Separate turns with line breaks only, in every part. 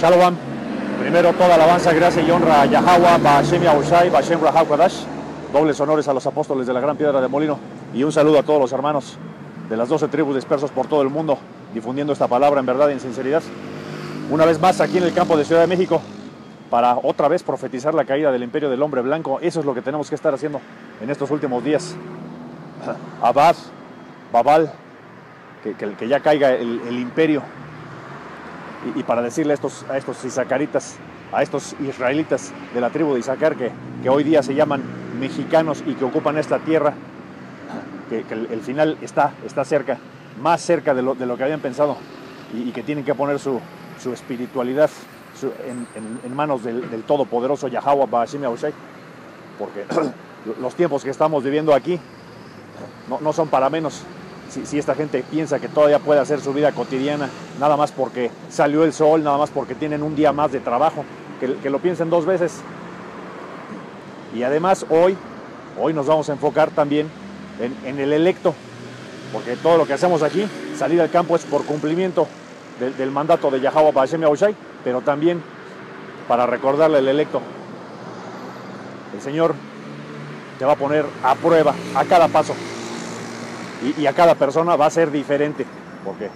Shalom. Primero toda alabanza, gracia y honra a Yahweh, Ba'ashem Yahushai, Ba'ashem Rahau Kadash. Dobles honores a los apóstoles de la Gran Piedra de Molino. Y un saludo a todos los hermanos de las 12 tribus dispersos por todo el mundo, difundiendo esta palabra en verdad y en sinceridad. Una vez más aquí en el campo de Ciudad de México, para otra vez profetizar la caída del imperio del hombre blanco. Eso es lo que tenemos que estar haciendo en estos últimos días. Abad, Babal, que ya caiga el imperio. Y para decirle a estos isacaritas, a estos israelitas de la tribu de Isaacar, que hoy día se llaman mexicanos y que ocupan esta tierra, que el final está cerca, más cerca de lo que habían pensado, y que tienen que poner su espiritualidad en manos del todopoderoso Yahweh Ba'ashem Yahushai, porque los tiempos que estamos viviendo aquí no son para menos. Si esta gente piensa que todavía puede hacer su vida cotidiana, nada más porque salió el sol, nada más porque tienen un día más de trabajo, que lo piensen dos veces. Y además hoy nos vamos a enfocar también en el electo, porque todo lo que hacemos aquí, salir al campo, es por cumplimiento del mandato de Yahweh Ba'ashem Yahushai, pero también para recordarle al electo. El Señor te va a poner a prueba a cada paso. Y a cada persona va a ser diferente, porque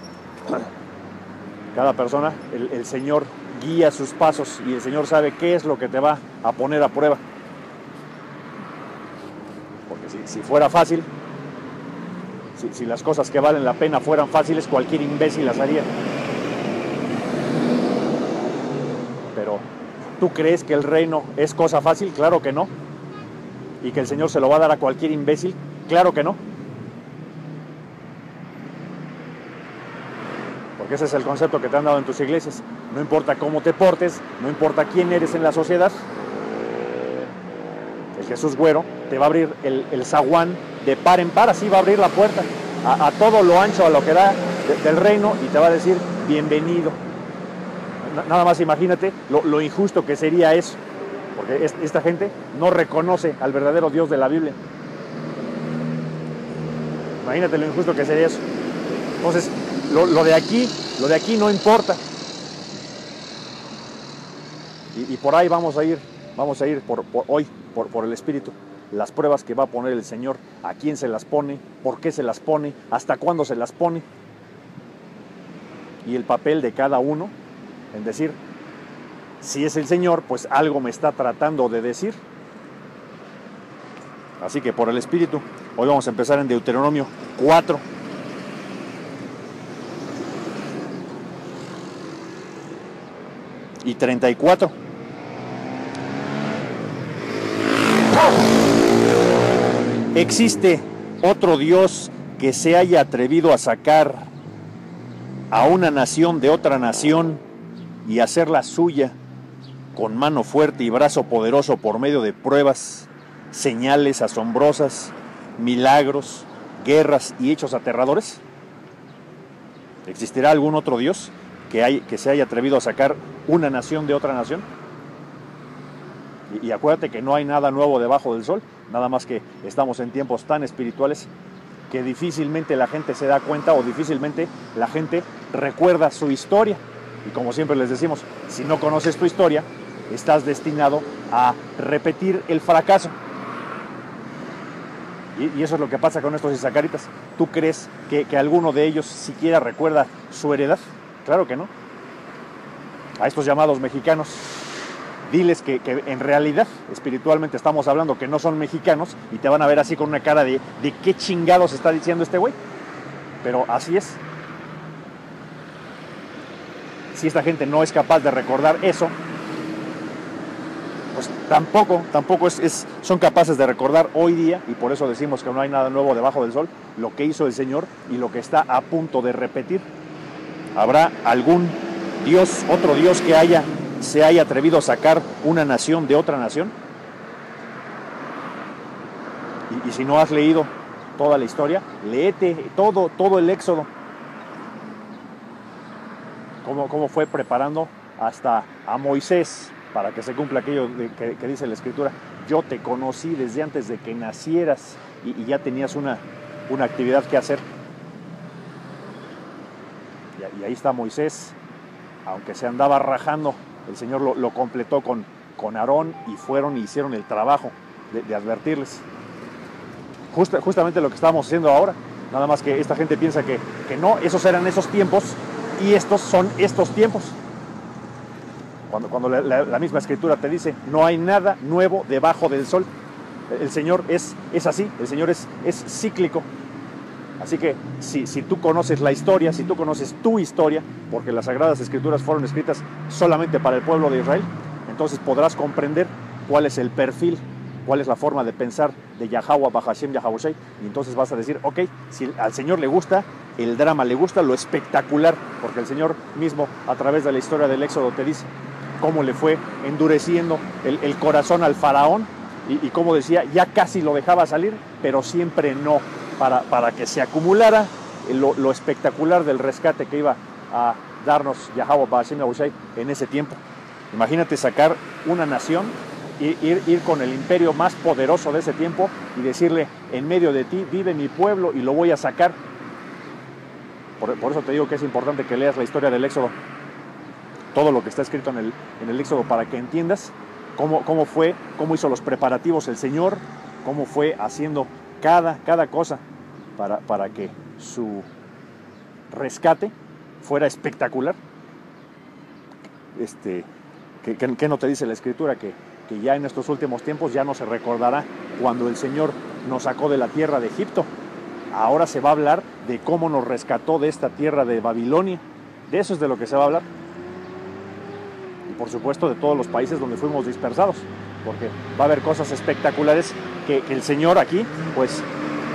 cada persona, el Señor guía sus pasos y el Señor sabe qué es lo que te va a poner a prueba. Porque si fuera fácil, si las cosas que valen la pena fueran fáciles, cualquier imbécil las haría. Pero, ¿tú crees que el reino es cosa fácil? Claro que no. ¿Y que el Señor se lo va a dar a cualquier imbécil? Claro que no. Porque ese es el concepto que te han dado en tus iglesias. No importa cómo te portes, no importa quién eres en la sociedad, el Jesús güero te va a abrir el zaguán de par en par, así va a abrir la puerta a todo lo ancho, a lo que da del reino, y te va a decir bienvenido. Nada más imagínate lo injusto que sería eso, porque esta gente no reconoce al verdadero Dios de la Biblia. Imagínate lo injusto que sería eso. Entonces, lo de aquí no importa. Y por ahí vamos a ir por el Espíritu. Las pruebas que va a poner el Señor, a quién se las pone, por qué se las pone, hasta cuándo se las pone. Y el papel de cada uno en decir, si es el Señor, pues algo me está tratando de decir. Así que por el Espíritu, hoy vamos a empezar en Deuteronomio 4. Y 34. ¿Existe otro Dios que se haya atrevido a sacar a una nación de otra nación y hacerla suya con mano fuerte y brazo poderoso por medio de pruebas, señales asombrosas, milagros, guerras y hechos aterradores? ¿Existirá algún otro Dios que se haya atrevido a sacar una nación de otra nación? Y acuérdate que no hay nada nuevo debajo del sol, nada más que estamos en tiempos tan espirituales que difícilmente la gente se da cuenta, o difícilmente la gente recuerda su historia. Y como siempre les decimos, si no conoces tu historia, estás destinado a repetir el fracaso. Y eso es lo que pasa con estos isacaritas. ¿Tú crees que alguno de ellos siquiera recuerda su heredad? Claro que no. A estos llamados mexicanos, diles que en realidad, espiritualmente estamos hablando, que no son mexicanos, y te van a ver así con una cara de qué chingados está diciendo este güey. Pero así es. Si esta gente no es capaz de recordar eso, pues tampoco son capaces de recordar hoy día, y por eso decimos que no hay nada nuevo debajo del sol, lo que hizo el Señor y lo que está a punto de repetir. ¿Habrá algún Dios, otro Dios que se haya atrevido a sacar una nación de otra nación? Y si no has leído toda la historia, léete todo el Éxodo. Cómo fue preparando hasta a Moisés para que se cumpla aquello que dice la Escritura. Yo te conocí desde antes de que nacieras, y ya tenías una actividad que hacer. Y ahí está Moisés aunque se andaba rajando, el Señor lo completó con Aarón y fueron y hicieron el trabajo de advertirles. Justamente lo que estamos haciendo ahora, nada más que esta gente piensa que no, esos eran esos tiempos y estos son estos tiempos. Cuando la misma Escritura te dice, no hay nada nuevo debajo del sol. El Señor es así, el Señor es cíclico. Así que si tú conoces la historia, si tú conoces tu historia, porque las Sagradas Escrituras fueron escritas solamente para el pueblo de Israel, entonces podrás comprender cuál es el perfil, cuál es la forma de pensar de Yahweh, Bahashem, Yahawashi, y entonces vas a decir, ok, si al Señor le gusta el drama, le gusta lo espectacular, porque el Señor mismo a través de la historia del Éxodo te dice cómo le fue endureciendo el corazón al faraón y cómo decía, ya casi lo dejaba salir, pero siempre no, para que se acumulara lo espectacular del rescate que iba a darnos Yahweh, Bahashem, Yahawashi en ese tiempo. Imagínate sacar una nación, ir con el imperio más poderoso de ese tiempo y decirle, en medio de ti vive mi pueblo y lo voy a sacar. Por eso te digo que es importante que leas la historia del Éxodo, todo lo que está escrito en el Éxodo, para que entiendas cómo hizo los preparativos el Señor, cómo fue haciendo cada cosa para que su rescate fuera espectacular. ¿Qué no te dice la Escritura? Que ya en estos últimos tiempos ya no se recordará cuando el Señor nos sacó de la tierra de Egipto. Ahora se va a hablar de cómo nos rescató de esta tierra de Babilonia. De eso es de lo que se va a hablar. Y por supuesto de todos los países donde fuimos dispersados, porque va a haber cosas espectaculares que el Señor aquí, pues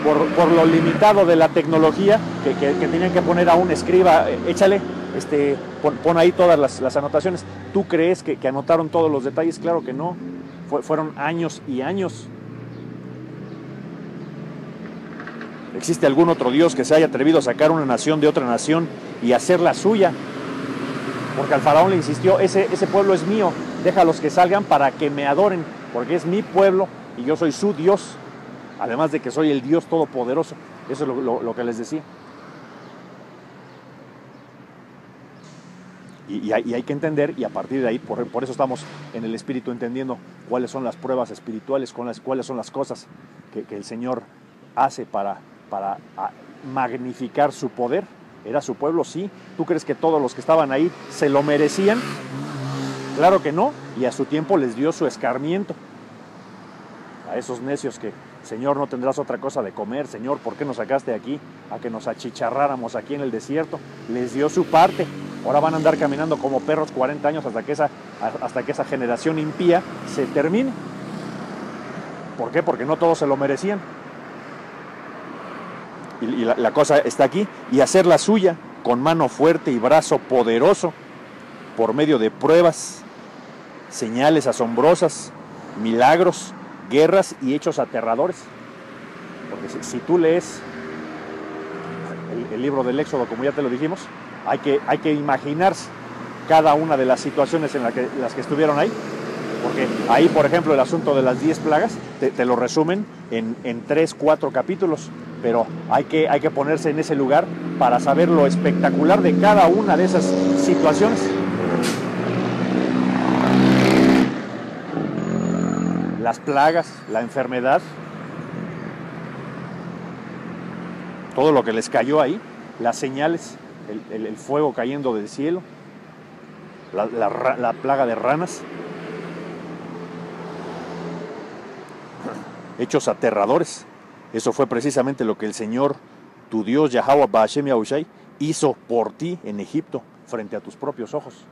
por lo limitado de la tecnología, que tenían que poner a un escriba, échale, pon ahí todas las anotaciones. ¿Tú crees que anotaron todos los detalles? Claro que no. Fueron años y años. ¿Existe algún otro Dios que se haya atrevido a sacar una nación de otra nación y hacerla suya? Porque al faraón le insistió, ese pueblo es mío, déjalos que salgan para que me adoren, porque es mi pueblo y yo soy su Dios, además de que soy el Dios todopoderoso. Eso es lo que les decía. Y hay que entender, y a partir de ahí, por eso estamos en el Espíritu entendiendo cuáles son las pruebas espirituales, cuáles son las cosas que el Señor hace para magnificar su poder. ¿Era su pueblo? Sí. ¿Tú crees que todos los que estaban ahí se lo merecían? Claro que no, y a su tiempo les dio su escarmiento. A esos necios que, Señor, no tendrás otra cosa de comer, Señor, ¿por qué nos sacaste aquí? A que nos achicharráramos aquí en el desierto. Les dio su parte. Ahora van a andar caminando como perros 40 años hasta que esa generación impía se termine. ¿Por qué? Porque no todos se lo merecían. Y la cosa está aquí, y hacerla suya con mano fuerte y brazo poderoso, por medio de pruebas, señales asombrosas, milagros, guerras y hechos aterradores. Porque si tú lees el libro del Éxodo, como ya te lo dijimos, hay que imaginarse cada una de las situaciones en las que estuvieron ahí. Porque ahí, por ejemplo, el asunto de las 10 plagas te lo resumen en 3, 4 capítulos, pero hay que ponerse en ese lugar para saber lo espectacular de cada una de esas situaciones. Las plagas, la enfermedad, todo lo que les cayó ahí, las señales, el fuego cayendo del cielo, la plaga de ranas, hechos aterradores. Eso fue precisamente lo que el Señor, tu Dios, Yahweh, Bahashem, Yahushai, hizo por ti en Egipto, frente a tus propios ojos.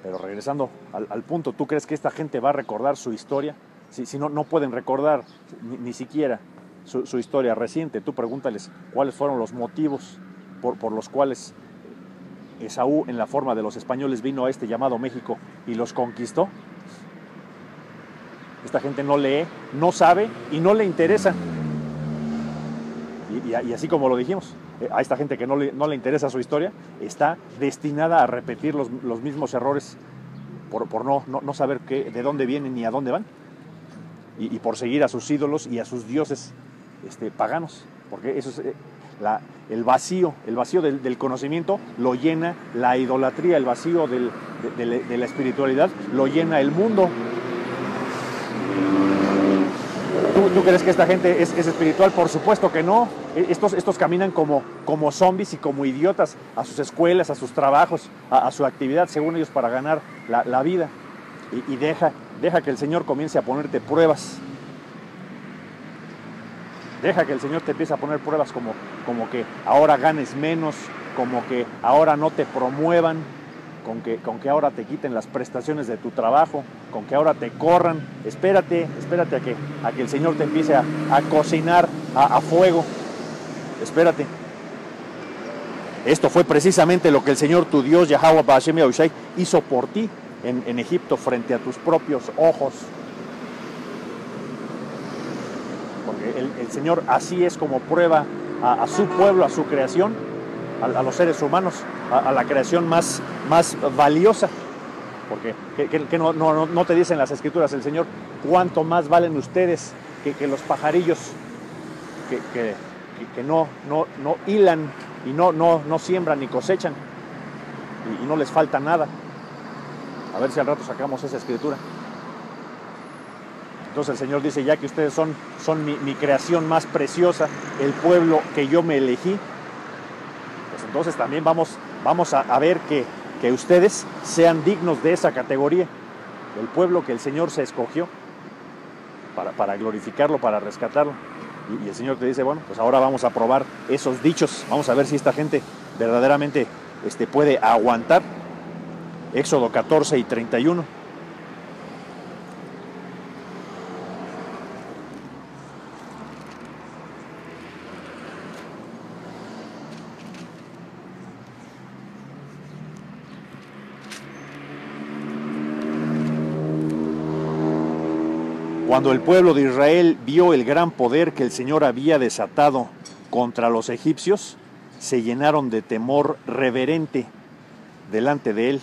Pero regresando al punto, ¿tú crees que esta gente va a recordar su historia? Si no pueden recordar ni siquiera su historia reciente. Tú pregúntales cuáles fueron los motivos por los cuales Esaú, en la forma de los españoles, vino a este llamado México y los conquistó. Esta gente no lee, no sabe y no le interesa. Y así como lo dijimos, a esta gente que no le interesa su historia, está destinada a repetir los mismos errores por no saber de dónde vienen ni a dónde van, y por seguir a sus ídolos y a sus dioses paganos. Porque eso es, el vacío del conocimiento lo llena la idolatría, el vacío de la espiritualidad lo llena el mundo. ¿Tú crees que esta gente es espiritual? Por supuesto que no. Estos caminan como zombies y como idiotas a sus escuelas, a sus trabajos, a su actividad, según ellos, para ganar la vida. Y deja que el Señor comience a ponerte pruebas. Deja que el Señor te empiece a poner pruebas como que ahora ganes menos, como que ahora no te promuevan, con que ahora te quiten las prestaciones de tu trabajo, con que ahora te corran. Espérate a que el Señor te empiece a cocinar a fuego. Espérate. Esto fue precisamente lo que el Señor tu Dios, Yahweh Ba'ashem Yahushai, hizo por ti en Egipto frente a tus propios ojos. Porque el Señor así es como prueba a su pueblo, a su creación, a los seres humanos, a la creación más valiosa. Porque que no te dicen las Escrituras el Señor cuánto más valen ustedes que los pajarillos que no hilan y no siembran ni cosechan y no les falta nada. A ver si al rato sacamos esa Escritura. Entonces el Señor dice, ya que ustedes son mi creación más preciosa, el pueblo que yo me elegí, pues entonces también vamos a ver que ustedes sean dignos de esa categoría, el pueblo que el Señor se escogió para glorificarlo, para rescatarlo. Y el Señor te dice, bueno, pues ahora vamos a probar esos dichos, vamos a ver si esta gente verdaderamente puede aguantar. Éxodo 14 y 31. Cuando el pueblo de Israel vio el gran poder que el Señor había desatado contra los egipcios, se llenaron de temor reverente delante de él.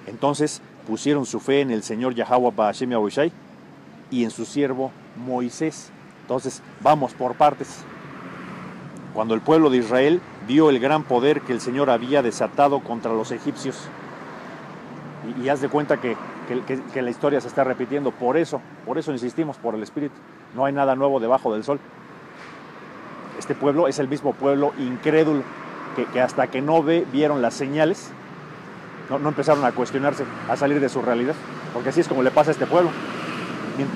Entonces pusieron su fe en el Señor Yahweh Ba'ashem Yahushai y en su siervo Moisés. Entonces vamos por partes. Cuando el pueblo de Israel vio el gran poder que el Señor había desatado contra los egipcios, y haz de cuenta que la historia se está repitiendo. Por eso insistimos, por el Espíritu. No hay nada nuevo debajo del sol. Este pueblo es el mismo pueblo incrédulo que hasta que no vieron las señales, no empezaron a cuestionarse, a salir de su realidad. Porque así es como le pasa a este pueblo.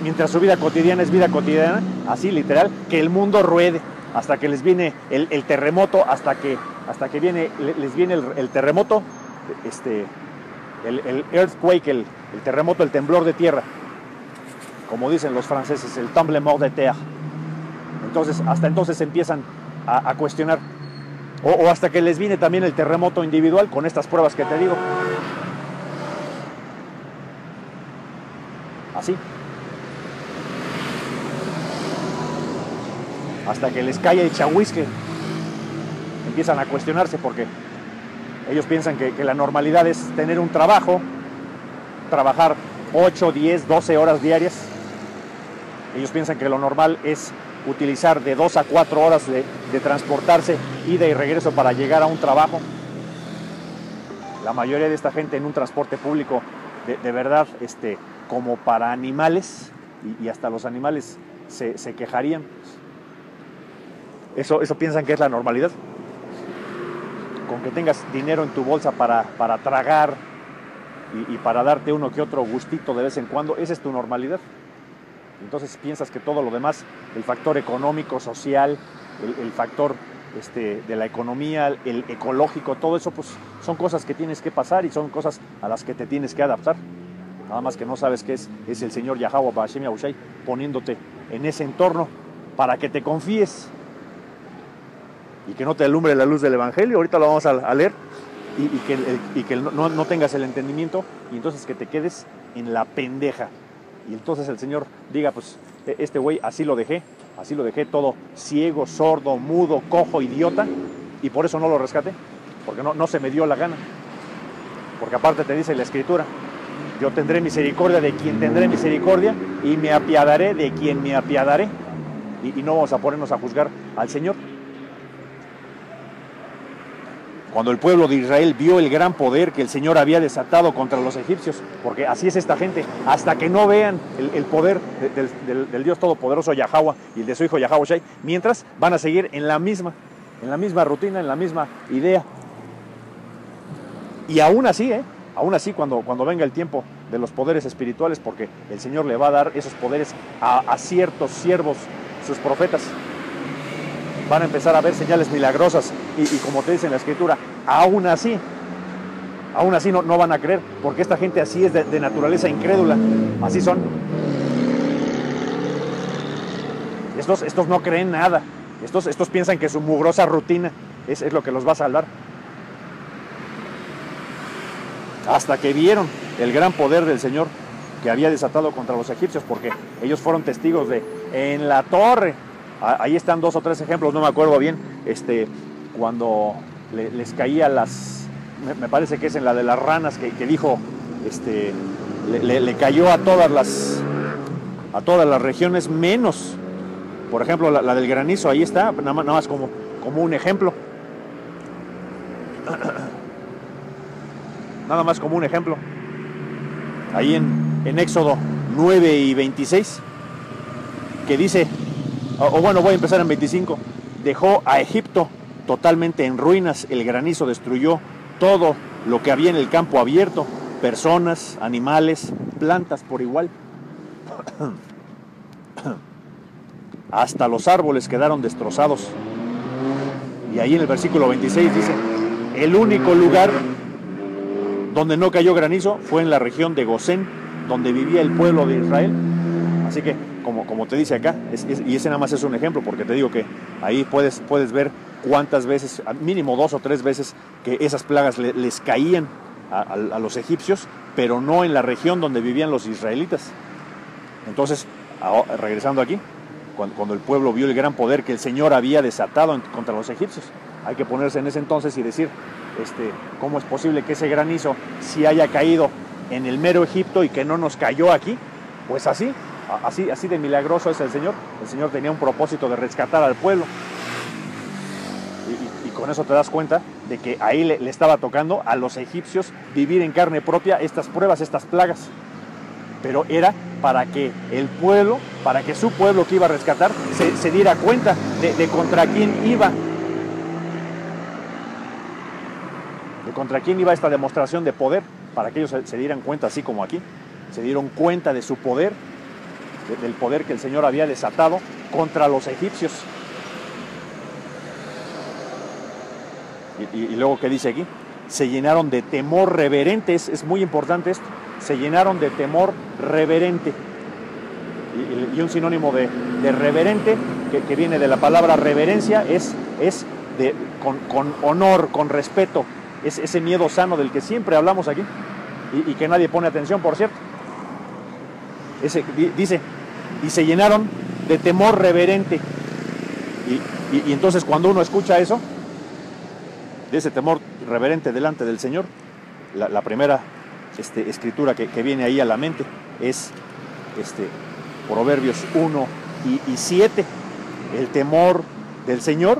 Mientras su vida cotidiana es vida cotidiana, así literal, que el mundo ruede, hasta que les viene el terremoto, hasta que les viene el terremoto, el earthquake, el terremoto, el temblor de tierra, como dicen los franceses, el tremblement de terre. Entonces, hasta entonces empiezan a cuestionar, o hasta que les viene también el terremoto individual con estas pruebas que te digo. Así. Hasta que les cae el chahuisque, empiezan a cuestionarse porque ellos piensan que la normalidad es tener un trabajo, trabajar 8, 10, 12 horas diarias. Ellos piensan que lo normal es utilizar de 2 a 4 horas de transportarse, ida y regreso para llegar a un trabajo. La mayoría de esta gente en un transporte público, de verdad, como para animales, y hasta los animales se quejarían. Eso piensan que es la normalidad. Con que tengas dinero en tu bolsa para tragar y para darte uno que otro gustito de vez en cuando, esa es tu normalidad. Entonces piensas que todo lo demás, el factor económico, social, el factor de la economía, el ecológico, todo eso pues son cosas que tienes que pasar y son cosas a las que te tienes que adaptar. Nada más que no sabes que es el Señor Yahweh Ba'ashem Yahushai poniéndote en ese entorno para que te confíes y que no te alumbre la luz del Evangelio. Ahorita lo vamos a leer, y que no tengas el entendimiento, y entonces que te quedes en la pendeja. Y entonces el Señor diga, pues este güey así lo dejé todo ciego, sordo, mudo, cojo, idiota, y por eso no lo rescaté, porque no se me dio la gana. Porque aparte te dice la Escritura, yo tendré misericordia de quien tendré misericordia y me apiadaré de quien me apiadaré. Y no vamos a ponernos a juzgar al Señor. Cuando el pueblo de Israel vio el gran poder que el Señor había desatado contra los egipcios, porque así es esta gente, hasta que no vean el poder del Dios Todopoderoso Yahweh y el de su hijo Yahweh Shai, mientras van a seguir en la misma rutina, en la misma idea. Y aún así, cuando venga el tiempo de los poderes espirituales, porque el Señor le va a dar esos poderes a ciertos siervos, sus profetas, van a empezar a ver señales milagrosas y como te dice en la Escritura, aún así no van a creer, porque esta gente así es de naturaleza incrédula, así son. Estos no creen nada, estos piensan que su mugrosa rutina es lo que los va a salvar. Hasta que vieron el gran poder del Señor que había desatado contra los egipcios, porque ellos fueron testigos en la torre. Ahí están 2 o 3 ejemplos, no me acuerdo bien, cuando les caía me parece que es en la de las ranas que dijo, le cayó a todas las regiones, menos, por ejemplo, la del granizo. Ahí está, nada más como un ejemplo. Nada más como un ejemplo. Ahí en Éxodo 9 y 26, que dice, bueno, voy a empezar en 25. Dejó a Egipto totalmente en ruinas, el granizo destruyó todo lo que había en el campo abierto, personas, animales, plantas por igual. Hasta los árboles quedaron destrozados. Y ahí en el versículo 26 dice, el único lugar donde no cayó granizo fue en la región de Gosén, donde vivía el pueblo de Israel. Así que, como te dice acá, y ese nada más es un ejemplo, porque te digo que ahí puedes ver cuántas veces, mínimo 2 o 3 veces, que esas plagas les caían a los egipcios, pero no en la región donde vivían los israelitas. Entonces, regresando aquí, cuando el pueblo vio el gran poder que el Señor había desatado contra los egipcios, hay que ponerse en ese entonces y decir, ¿cómo es posible que ese granizo sí haya caído en el mero Egipto y que no nos cayó aquí? Pues así de milagroso es el Señor. El Señor tenía un propósito de rescatar al pueblo. Y con eso te das cuenta de que ahí le estaba tocando a los egipcios vivir en carne propia estas pruebas, estas plagas. Pero era para que el pueblo, para que su pueblo que iba a rescatar, se diera cuenta de contra quién iba. De contra quién iba esta demostración de poder, para que ellos se dieran cuenta, así como aquí, se dieron cuenta de su poder, del poder que el Señor había desatado contra los egipcios. Y luego, ¿qué dice aquí? Se llenaron de temor reverente, es muy importante esto, se llenaron de temor reverente. Y un sinónimo de reverente, que viene de la palabra reverencia, es con honor, con respeto, es ese miedo sano del que siempre hablamos aquí y que nadie pone atención, por cierto. Dice, y se llenaron de temor reverente. Y entonces cuando uno escucha eso, de ese temor reverente delante del Señor, la primera escritura que viene ahí a la mente es Proverbios 1 y 7. El temor del Señor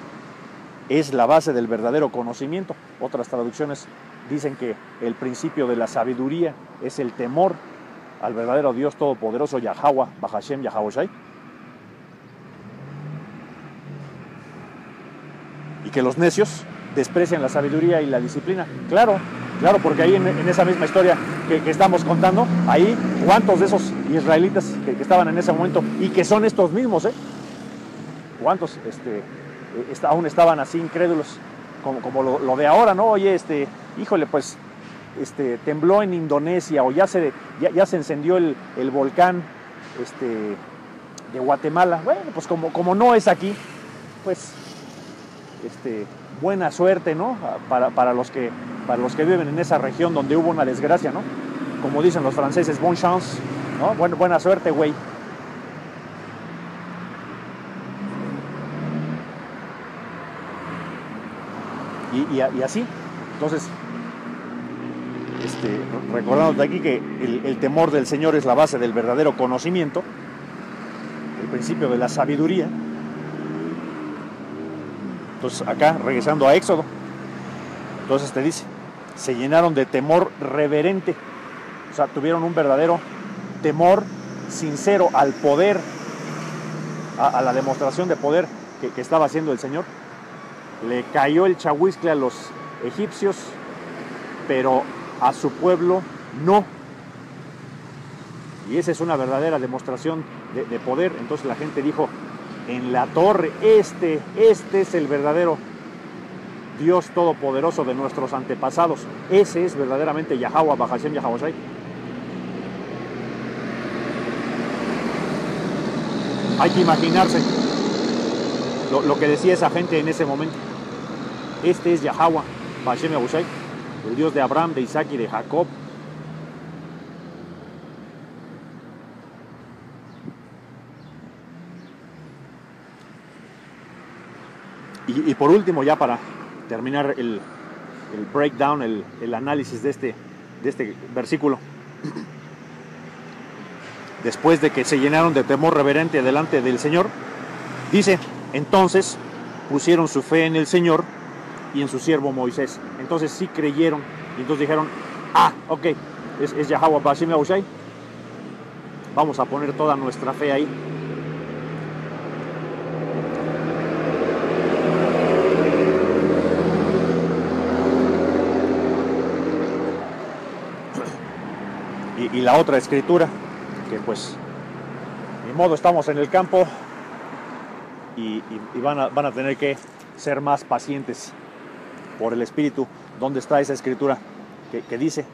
es la base del verdadero conocimiento. Otras traducciones dicen que el principio de la sabiduría es el temor al verdadero Dios Todopoderoso, Yahweh, Bahashem, Yahweh Shai. Y que los necios desprecian la sabiduría y la disciplina. Claro, porque ahí en esa misma historia que estamos contando, ahí cuántos de esos israelitas que estaban en ese momento y que son estos mismos, cuántos aún estaban así incrédulos como lo de ahora, ¿no? Oye, híjole, pues tembló en Indonesia, o ya se encendió el volcán de Guatemala. Bueno, pues como no es aquí, pues buena suerte, ¿no? Para los que viven en esa región donde hubo una desgracia, ¿no? Como dicen los franceses, bonne chance, ¿no? Buena suerte, güey. Y así, entonces, recordando de aquí que el temor del Señor es la base del verdadero conocimiento, el principio de la sabiduría. Entonces acá, regresando a Éxodo, Entonces te dice, se llenaron de temor reverente, o sea, tuvieron un verdadero temor sincero al poder, a la demostración de poder que estaba haciendo el Señor. Le cayó el chahuizcle a los egipcios, pero a su pueblo no. Y esa es una verdadera demostración de poder. Entonces la gente dijo, en la torre, este es el verdadero Dios todopoderoso de nuestros antepasados. Ese es verdaderamente Yahweh, Bahashem Yahawashi. Hay que imaginarse lo que decía esa gente en ese momento. Este es Yahweh, Bahashem Yahawashi, el Dios de Abraham, de Isaac y de Jacob. Y por último, ya para terminar el breakdown, el análisis de este versículo. Después de que se llenaron de temor reverente delante del Señor, dice, entonces pusieron su fe en el Señor y en su siervo Moisés. Entonces sí creyeron, y entonces dijeron, ok, es Yahweh Bahashem Yahawashi, vamos a poner toda nuestra fe ahí. Y la otra escritura, que pues, ni modo, estamos en el campo y van a tener que ser más pacientes por el Espíritu. ¿Dónde está esa escritura que dice,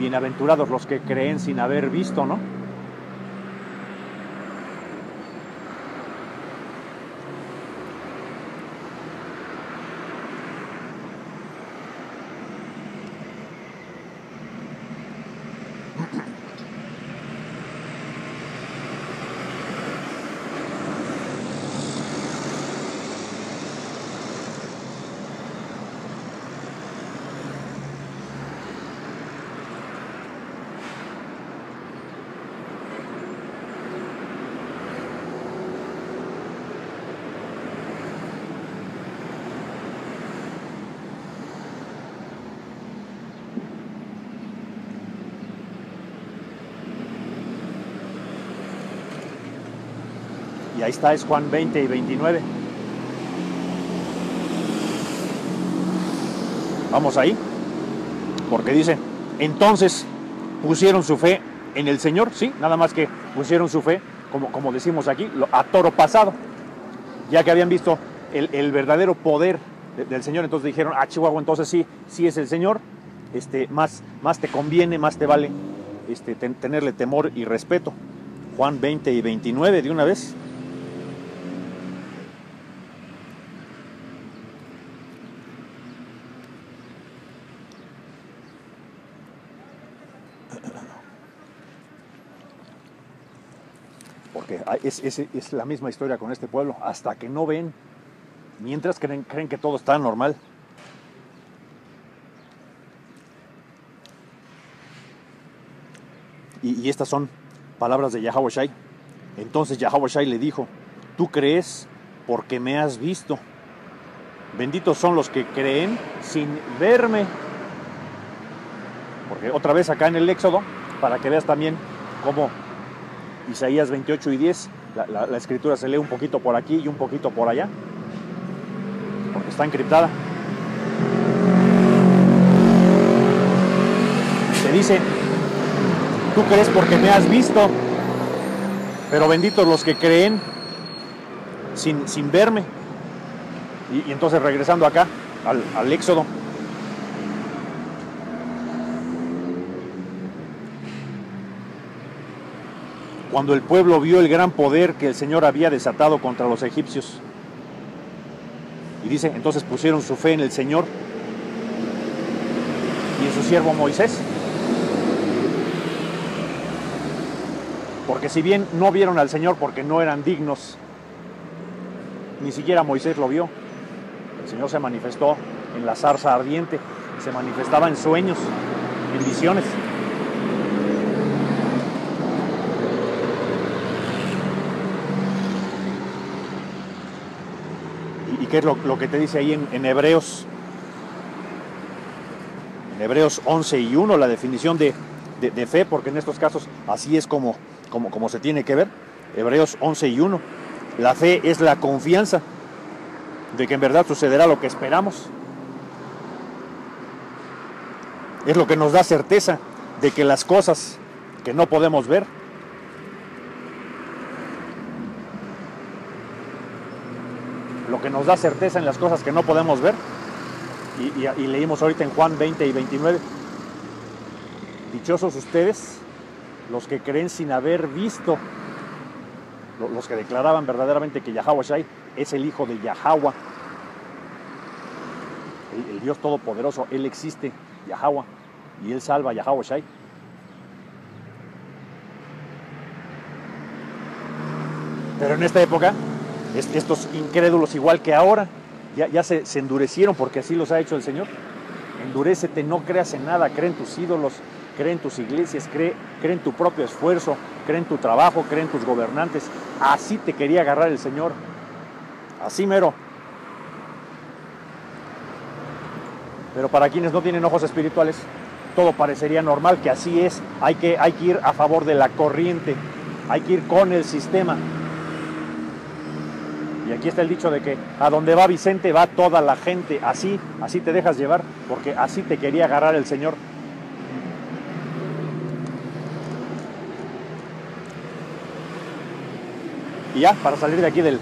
bienaventurados los que creen sin haber visto, ¿no? Y ahí está, es Juan 20 y 29. Vamos ahí, porque dice, entonces pusieron su fe en el Señor, sí, nada más que pusieron su fe, como decimos aquí, a toro pasado, ya que habían visto el verdadero poder del Señor. Entonces dijeron, Chihuahua, entonces sí es el Señor, más te conviene, más te vale tenerle temor y respeto. Juan 20 y 29 de una vez. Porque es la misma historia con este pueblo. Hasta que no ven, mientras creen que todo está normal. Y estas son palabras de Yahawashi. Entonces Yahawashi le dijo, tú crees porque me has visto. Benditos son los que creen sin verme. Porque otra vez acá en el Éxodo, para que veas también cómo Isaías 28 y 10, la escritura se lee un poquito por aquí y un poquito por allá, porque está encriptada. Se dice, tú crees porque me has visto, pero benditos los que creen sin verme. Y entonces regresando acá al Éxodo, cuando el pueblo vio el gran poder que el Señor había desatado contra los egipcios. Y dice, entonces pusieron su fe en el Señor y en su siervo Moisés. Porque si bien no vieron al Señor porque no eran dignos, ni siquiera Moisés lo vio. El Señor se manifestó en la zarza ardiente, se manifestaba en sueños, en visiones. qué es lo que te dice ahí en Hebreos. En Hebreos 11:1, la definición de fe, porque en estos casos así es como se tiene que ver. Hebreos 11:1. La fe es la confianza de que en verdad sucederá lo que esperamos. Es lo que nos da certeza de que las cosas que no podemos ver, lo que nos da certeza en las cosas que no podemos ver, y leímos ahorita en Juan 20 y 29, dichosos ustedes, los que creen sin haber visto, los que declaraban verdaderamente que Yahweh Shai es el hijo de Yahweh, el Dios Todopoderoso. Él existe, Yahweh, y Él salva a Yahweh Shai. Pero en esta época, estos incrédulos, igual que ahora, ya se endurecieron, porque así los ha hecho el Señor. Endurécete, no creas en nada, cree en tus ídolos, cree en tus iglesias, cree en tu propio esfuerzo, cree en tu trabajo, cree en tus gobernantes. Así te quería agarrar el Señor, así mero. Pero para quienes no tienen ojos espirituales, todo parecería normal, que así es. Hay que ir a favor de la corriente, hay que ir con el sistema. Y aquí está el dicho de que a donde va Vicente va toda la gente. Así te dejas llevar, porque así te quería agarrar el Señor. Y ya, para salir de aquí del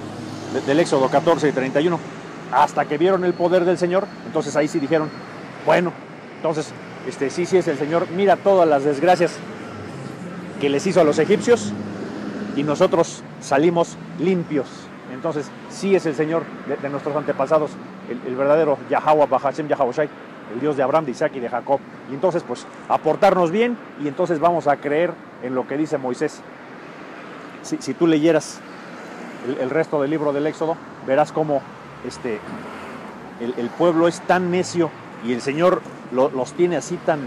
Éxodo 14 y 31, hasta que vieron el poder del Señor, entonces ahí sí dijeron, bueno, entonces sí es el Señor. Mira todas las desgracias que les hizo a los egipcios y nosotros salimos limpios. Entonces sí es el Señor de nuestros antepasados, el verdadero Yahweh Bahashem Yahweh Shai, el Dios de Abraham, de Isaac y de Jacob. Y entonces pues a portarnos bien, y entonces vamos a creer en lo que dice Moisés. Si tú leyeras el resto del libro del Éxodo, verás cómo el pueblo es tan necio y el Señor los tiene así tan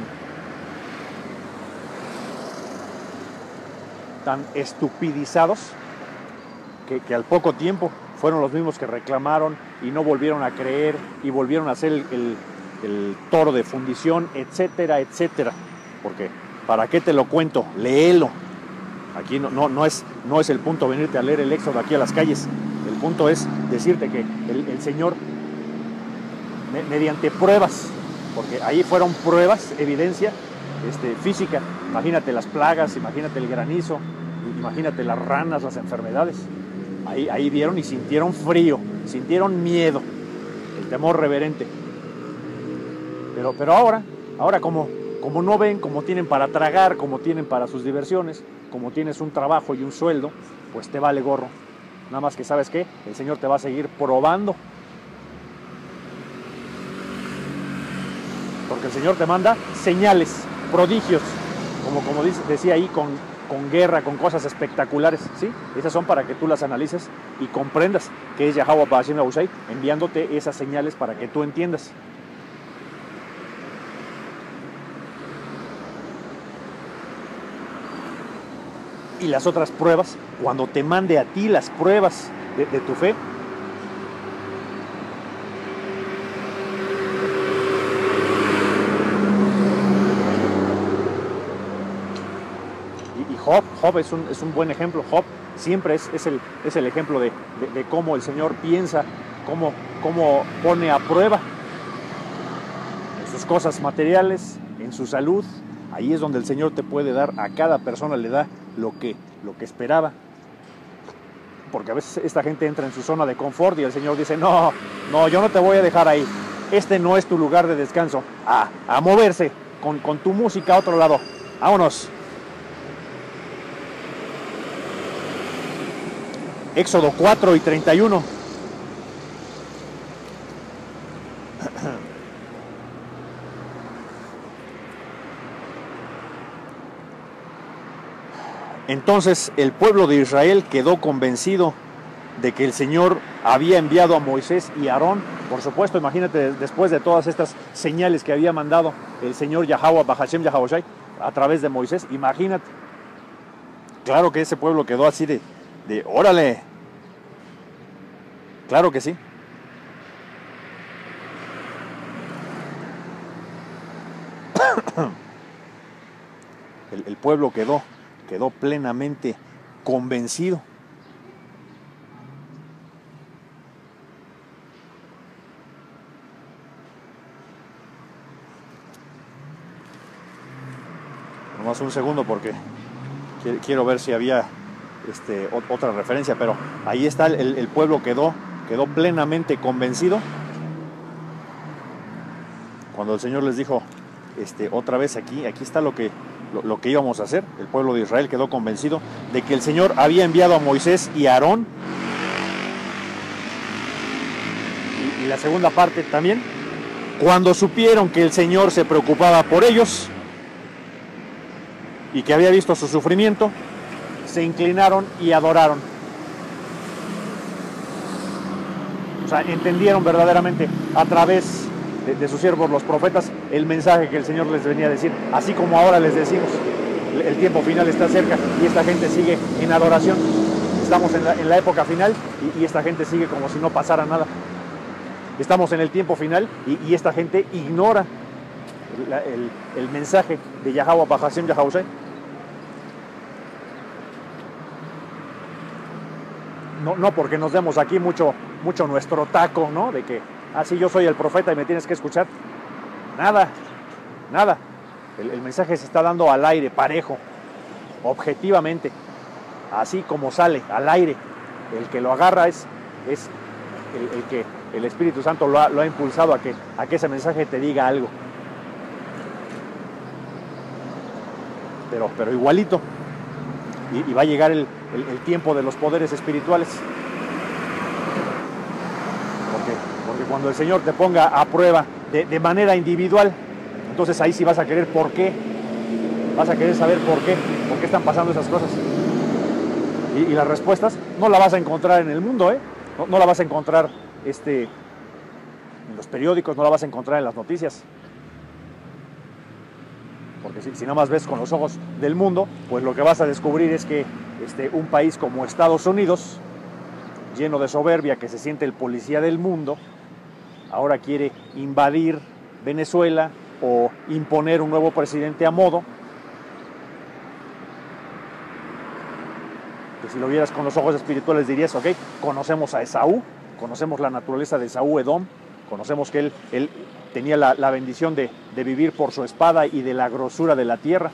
estupidizados, que al poco tiempo fueron los mismos que reclamaron y no volvieron a creer y volvieron a hacer el toro de fundición, etcétera, etcétera. Porque, ¿para qué te lo cuento? Léelo. Aquí no es el punto venirte a leer el Éxodo aquí a las calles. El punto es decirte que el Señor, mediante pruebas, porque ahí fueron pruebas, evidencia física. Imagínate las plagas, imagínate el granizo, imagínate las ranas, las enfermedades. Ahí vieron y sintieron frío, sintieron miedo, el temor reverente. Pero ahora como no ven, como tienen para tragar, como tienen para sus diversiones, como tienes un trabajo y un sueldo, pues te vale gorro. Nada más que, ¿sabes qué? El Señor te va a seguir probando. Porque el Señor te manda señales, prodigios, como decía ahí, con guerra, con cosas espectaculares, ¿sí? Esas son para que tú las analices y comprendas que es Yahweh Bahashem Yahweh Shai enviándote esas señales para que tú entiendas. Y las otras pruebas, cuando te mande a ti las pruebas de tu fe, Job es un buen ejemplo. Job siempre es el ejemplo de cómo el Señor piensa, cómo pone a prueba en sus cosas materiales, en su salud. Ahí es donde el Señor te puede dar, a cada persona le da lo que esperaba. Porque a veces esta gente entra en su zona de confort y el Señor dice, no, yo no te voy a dejar ahí. Este no es tu lugar de descanso. A moverse con tu música a otro lado. Vámonos. Éxodo 4 y 31. Entonces el pueblo de Israel quedó convencido de que el Señor había enviado a Moisés y Aarón. Por supuesto, imagínate, después de todas estas señales que había mandado el Señor Yahweh Bahashem Yahweh Shai a través de Moisés, imagínate. Claro que ese pueblo quedó así de órale. Claro que sí. El pueblo quedó plenamente convencido. Nomás un segundo porque quiero ver si había otra referencia, pero ahí está, el pueblo quedó plenamente convencido cuando el Señor les dijo otra vez aquí está lo que íbamos a hacer. El pueblo de Israel quedó convencido de que el Señor había enviado a Moisés y a Aarón, y la segunda parte también, cuando supieron que el Señor se preocupaba por ellos y que había visto su sufrimiento, se inclinaron y adoraron. O sea, entendieron verdaderamente a través de sus siervos los profetas el mensaje que el Señor les venía a decir. Así como ahora les decimos, el tiempo final está cerca y esta gente sigue en adoración. Estamos en la época final y esta gente sigue como si no pasara nada. Estamos en el tiempo final y esta gente ignora el mensaje de Yahweh Bahashem Yahausai. No porque nos demos aquí mucho nuestro taco, ¿no? De que, sí, yo soy el profeta y me tienes que escuchar. Nada. El mensaje se está dando al aire, parejo, objetivamente, así como sale, al aire. El que lo agarra es el que el Espíritu Santo lo ha impulsado a que ese mensaje te diga algo. Pero igualito. Y va a llegar el tiempo de los poderes espirituales. Porque cuando el Señor te ponga a prueba de manera individual, entonces ahí sí vas a querer por qué. Vas a querer saber por qué están pasando esas cosas. Y las respuestas no las vas a encontrar en el mundo, ¿eh? No la vas a encontrar en los periódicos, no la vas a encontrar en las noticias. Porque si nada más ves con los ojos del mundo, pues lo que vas a descubrir es que un país como Estados Unidos, lleno de soberbia, que se siente el policía del mundo, ahora quiere invadir Venezuela o imponer un nuevo presidente a modo. Que si lo vieras con los ojos espirituales dirías, ok, conocemos a Esaú, conocemos la naturaleza de Esaú Edom, conocemos que él tenía la bendición de vivir por su espada y de la grosura de la tierra,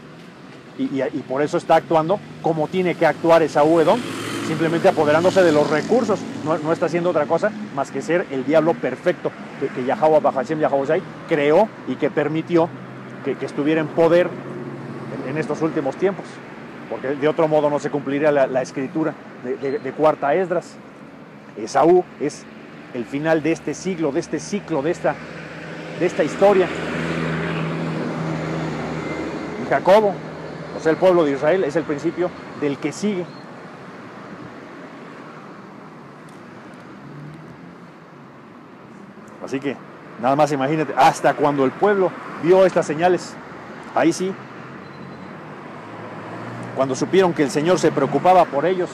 y por eso está actuando como tiene que actuar Esaú Edom, simplemente apoderándose de los recursos. No está haciendo otra cosa más que ser el diablo perfecto que Yahweh Bahashem Yahausai creó y que permitió que estuviera en poder en estos últimos tiempos, porque de otro modo no se cumpliría la escritura de Cuarta Esdras. Esaú es el final de este siglo, de este ciclo, de esta historia. Y Jacobo, o sea, el pueblo de Israel, es el principio del que sigue. Así que, nada más imagínate, hasta cuando el pueblo vio estas señales, ahí sí, cuando supieron que el Señor se preocupaba por ellos,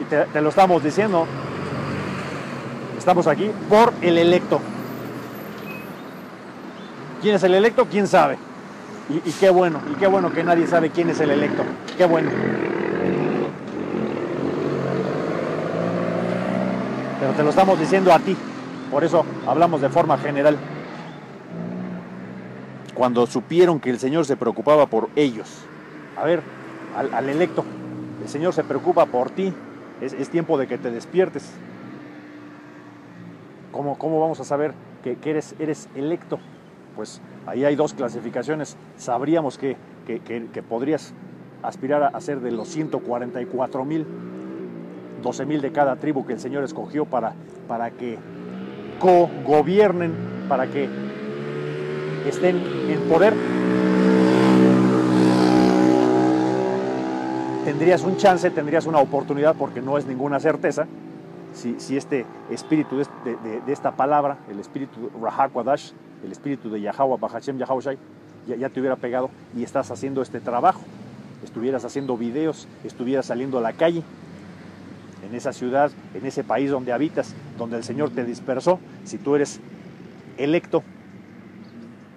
y te lo estamos diciendo, estamos aquí por el electo. ¿Quién es el electo? ¿Quién sabe? Y qué bueno que nadie sabe quién es el electo. Qué bueno. Pero te lo estamos diciendo a ti. Por eso hablamos de forma general. Cuando supieron que el Señor se preocupaba por ellos. A ver, al electo. El Señor se preocupa por ti. Es tiempo de que te despiertes. ¿Cómo vamos a saber que eres electo? Pues ahí hay dos clasificaciones. Sabríamos que podrías aspirar a ser de los 144,000, 12,000 de cada tribu que el Señor escogió para que co-gobiernen, para que estén en poder. Tendrías un chance, tendrías una oportunidad, porque no es ninguna certeza. Si este espíritu de esta palabra, el espíritu Rahakwadash, el espíritu de Yahweh Bahashem Yahausai, ya te hubiera pegado y estás haciendo este trabajo, estuvieras haciendo videos, estuvieras saliendo a la calle, en esa ciudad, en ese país donde habitas, donde el Señor te dispersó. Si tú eres electo,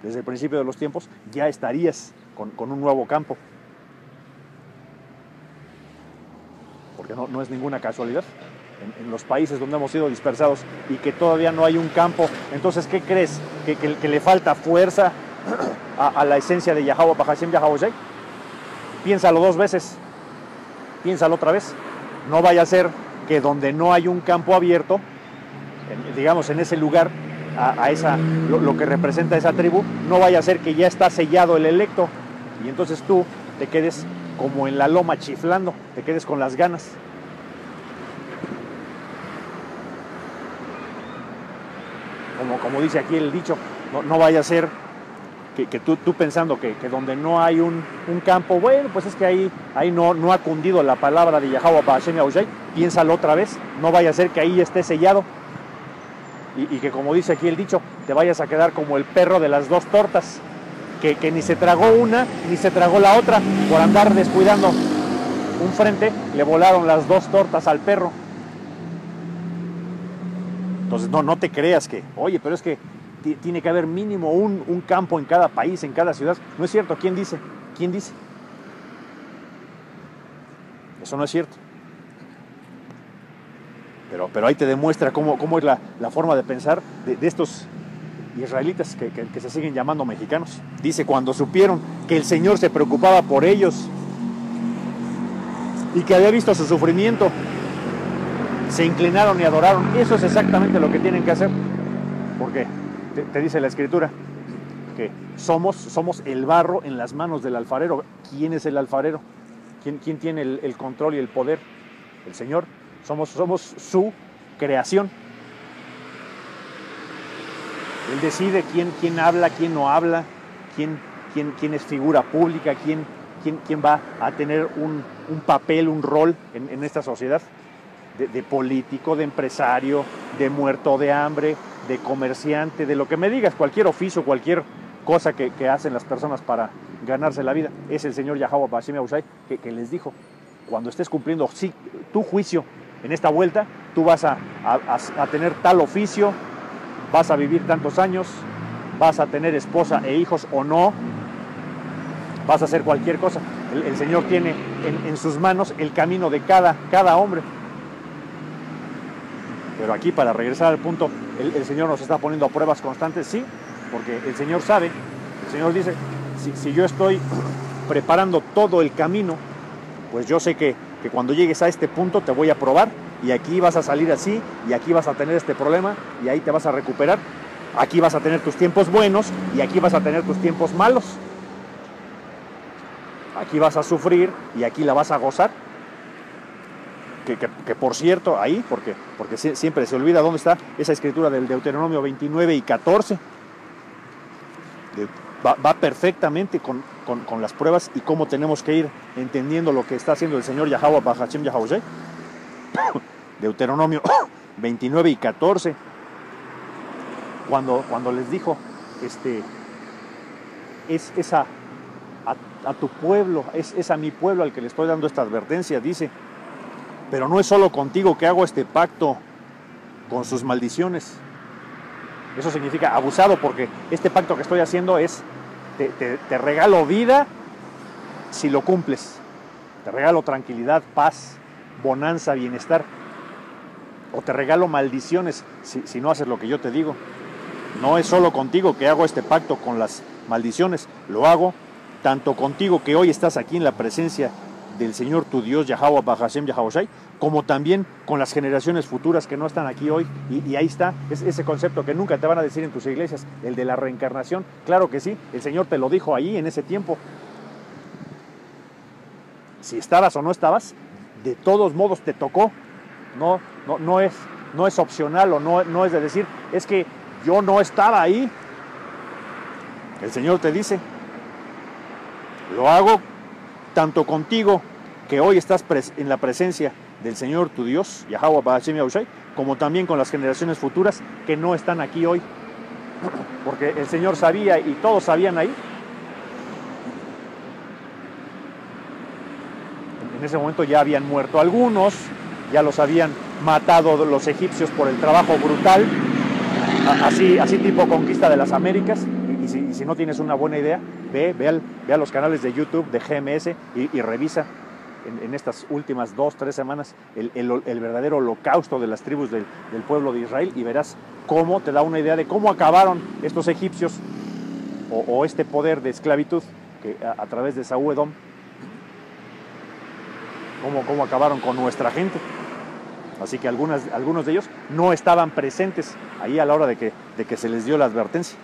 desde el principio de los tiempos, ya estarías con un nuevo campo. Porque no es ninguna casualidad. En los países donde hemos sido dispersados y que todavía no hay un campo, entonces, ¿qué crees? ¿Que le falta fuerza a la esencia de Yahweh Bahashem Yahweh? Piénsalo 2 veces, piénsalo otra vez. No vaya a ser que donde no hay un campo abierto, digamos en ese lugar, lo que representa esa tribu, no vaya a ser que ya está sellado el electo y entonces tú te quedes como en la loma chiflando, te quedes con las ganas. Como dice aquí el dicho, no vaya a ser que tú pensando que donde no hay un campo, bueno, pues es que ahí no ha cundido la palabra de Yahweh Bahashem Yahushai, piénsalo otra vez, no vaya a ser que ahí esté sellado y que, como dice aquí el dicho, te vayas a quedar como el perro de las 2 tortas, que ni se tragó una ni se tragó la otra, por andar descuidando un frente, le volaron las 2 tortas al perro. Entonces no te creas que, oye, pero es que tiene que haber mínimo un campo en cada país, en cada ciudad. No es cierto. ¿Quién dice? ¿Quién dice? Eso no es cierto. Pero ahí te demuestra cómo es la forma de pensar de estos israelitas que se siguen llamando mexicanos. Dice, cuando supieron que el Señor se preocupaba por ellos y que había visto su sufrimiento, se inclinaron y adoraron. Eso es exactamente lo que tienen que hacer. Porque te dice la Escritura que somos el barro en las manos del alfarero. ¿Quién es el alfarero? ¿Quién tiene el control y el poder? El Señor. Somos su creación. Él decide quién habla, quién no habla, quién es figura pública, quién va a tener un papel, un rol en esta sociedad. De político, de empresario, de muerto de hambre, de comerciante, de lo que me digas, cualquier oficio, cualquier cosa que hacen las personas para ganarse la vida. Es el Señor Yahweh Bahashem Yahushai que les dijo, cuando estés cumpliendo tu juicio en esta vuelta, tú vas a tener tal oficio, vas a vivir tantos años, vas a tener esposa e hijos o no, vas a hacer cualquier cosa. El Señor tiene en sus manos el camino de cada hombre. Pero aquí, para regresar al punto, el Señor nos está poniendo a pruebas constantes, sí, porque el Señor sabe, el Señor dice, si yo estoy preparando todo el camino, pues yo sé que cuando llegues a este punto te voy a probar, y aquí vas a salir así, y aquí vas a tener este problema, y ahí te vas a recuperar, aquí vas a tener tus tiempos buenos, y aquí vas a tener tus tiempos malos, aquí vas a sufrir, y aquí la vas a gozar. Que por cierto, ahí, porque siempre se olvida dónde está esa escritura del Deuteronomio 29 y 14. Va perfectamente con las pruebas y cómo tenemos que ir entendiendo lo que está haciendo el Señor Yahweh Bahashem Yahushai. Deuteronomio 29 y 14. Cuando les dijo, es a tu pueblo, es a mi pueblo al que le estoy dando esta advertencia, dice, pero no es solo contigo que hago este pacto con sus maldiciones. Eso significa abusado, porque este pacto que estoy haciendo es, te regalo vida si lo cumples. Te regalo tranquilidad, paz, bonanza, bienestar. O te regalo maldiciones si no haces lo que yo te digo. No es solo contigo que hago este pacto con las maldiciones. Lo hago tanto contigo que hoy estás aquí en la presencia del Señor tu Dios, Yahweh Bahashem Yahushai, como también con las generaciones futuras que no están aquí hoy. Y ahí está ese concepto que nunca te van a decir en tus iglesias, el de la reencarnación. Claro que sí, el Señor te lo dijo ahí en ese tiempo. Si estabas o no estabas, de todos modos te tocó. No es opcional, o no es de decir, es que yo no estaba ahí. El Señor te dice, lo hago tanto contigo, que hoy estás en la presencia del Señor tu Dios, Yahweh Bahashem Yahushai, como también con las generaciones futuras que no están aquí hoy. Porque el Señor sabía, y todos sabían ahí. En ese momento ya habían muerto algunos, ya los habían matado los egipcios por el trabajo brutal, así tipo conquista de las Américas, y y si no tienes una buena idea, ve a los canales de YouTube de GMS y revisa en estas últimas 2-3 semanas el verdadero holocausto de las tribus del pueblo de Israel, y verás cómo te da una idea de cómo acabaron estos egipcios o este poder de esclavitud que a través de Saúl Edom, cómo acabaron con nuestra gente. Así que algunos de ellos no estaban presentes ahí a la hora de que se les dio la advertencia,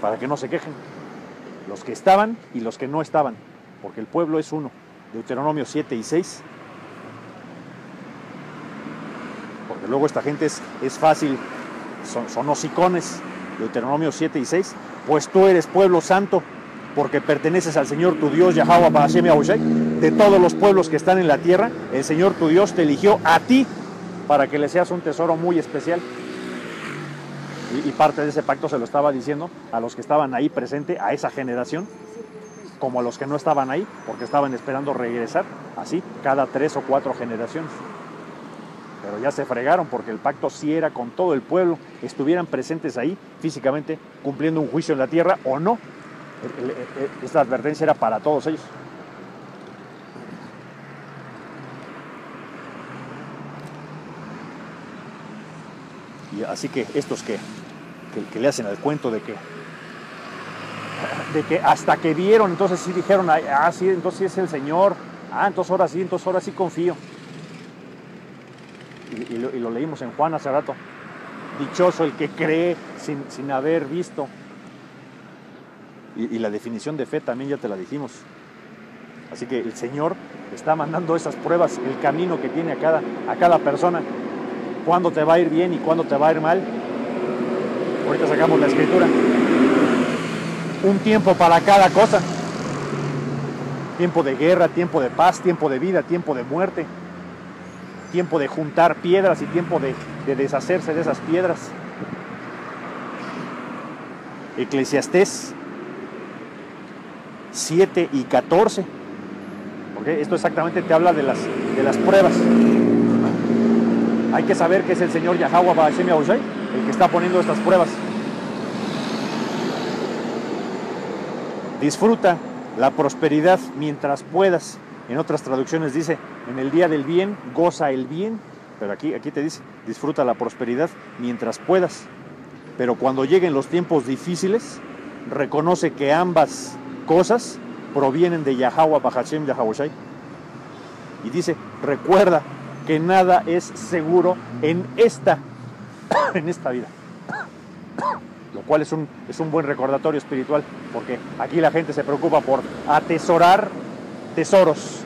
para que no se quejen, los que estaban y los que no estaban, porque el pueblo es uno. Deuteronomio 7 y 6. Porque luego esta gente es fácil, son hocicones. Deuteronomio 7 y 6. Pues tú eres pueblo santo, porque perteneces al Señor tu Dios, Yahweh Bahashem Yahushai. De todos los pueblos que están en la tierra, el Señor tu Dios te eligió a ti para que le seas un tesoro muy especial. Y parte de ese pacto se lo estaba diciendo a los que estaban ahí presente, a esa generación, como a los que no estaban ahí, porque estaban esperando regresar, así, cada 3 o 4 generaciones. Pero ya se fregaron, porque el pacto sí era con todo el pueblo, estuvieran presentes ahí físicamente, cumpliendo un juicio en la tierra o no. Esta advertencia era para todos ellos. Y así que estos que le hacen al cuento de que hasta que vieron, entonces sí dijeron, sí, entonces sí es el Señor, entonces ahora sí confío. Y lo leímos en Juan hace rato. Dichoso el que cree sin haber visto. Y la definición de fe también ya te la dijimos. Así que el Señor está mandando esas pruebas, el camino que tiene a cada persona, cuándo te va a ir bien y cuándo te va a ir mal. Ahorita sacamos la escritura. Un tiempo para cada cosa. Tiempo de guerra, tiempo de paz, tiempo de vida, tiempo de muerte. Tiempo de juntar piedras y tiempo de deshacerse de esas piedras. Eclesiastés 7 y 14. Porque esto exactamente te habla de las pruebas. Hay que saber que es el Señor Yahweh Bahashem Yahushai el que está poniendo estas pruebas. Disfruta la prosperidad mientras puedas. En otras traducciones dice, en el día del bien, goza el bien. Pero aquí te dice, disfruta la prosperidad mientras puedas. Pero cuando lleguen los tiempos difíciles, reconoce que ambas cosas provienen de Yahweh Bahashem Yahushai. Y dice, recuerda que nada es seguro en esta vida. Lo cual es un buen recordatorio espiritual, porque aquí la gente se preocupa por atesorar tesoros,